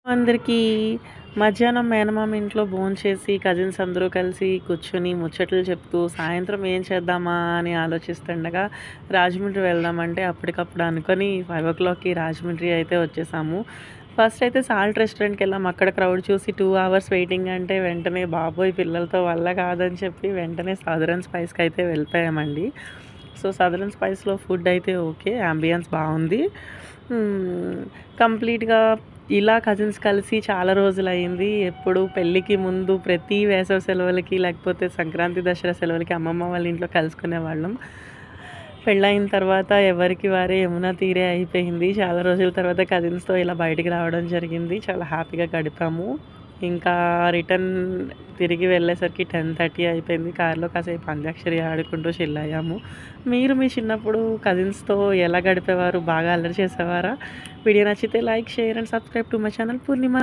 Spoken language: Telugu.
అందరికీ మధ్యాహ్నం మేనమామ ఇంట్లో భోంచేసి కజిన్స్ అందరూ కలిసి కూర్చొని ముచ్చట్లు చెప్తూ సాయంత్రం ఏం చేద్దామా అని ఆలోచిస్తుండగా రాజమండ్రి వెళ్దామంటే అప్పటికప్పుడు అనుకొని 5:00కి రాజమండ్రి అయితే వచ్చేసాము. ఫస్ట్ అయితే సాల్ట్ రెస్టారెంట్‌కి వెళ్ళాం. అక్కడ క్రౌడ్ చూసి 2 అవర్స్ వెయిటింగ్ అంటే వెంటనే బాబోయ్! పిల్లలతో వల్ల కాదని చెప్పి వెంటనే సదరన్ స్పైస్‌కి అయితే వెళ్ళిపోయామండి. సో, సదరన్ స్పైస్‌లో ఫుడ్ అయితే ఓకే. యాంబియన్స్ బావుంది. హ్మ్. కంప్లీట్‌గా ఇలా కజిన్స్ కలిసి చాలా రోజులయింది. ఎప్పుడు పెళ్ళికి ముందు ప్రతి వేసవి సెలవులకి, లేకపోతే సంక్రాంతి, దసరా సెలవులకి అమ్మమ్మ వాళ్ళ ఇంట్లో కలుసుకునేవాళ్ళం. పెళ్ళయిన తర్వాత ఎవరికి వారే యమునా తీరే అయిపోయింది. చాలా రోజుల తర్వాత కజిన్స్‌తో ఇలా బయటికి రావడం జరిగింది. చాలా హ్యాపీగా గడిపాము. ఇంకా రిటర్న్ తిరిగి వెళ్ళేసరికి 10:30 అయిపోయింది. కార్‌లో కాసేపు అంత్యాక్షరి ఆడుకుంటూ చిల్ అయ్యాము. మీరు మీ చిన్నప్పుడు కజిన్స్‌తో ఎలా గడిపేవారు? బాగా అల్లరి చేసేవారా? వీడియో నచ్చితే like, share and subscribe to my channel Purnima.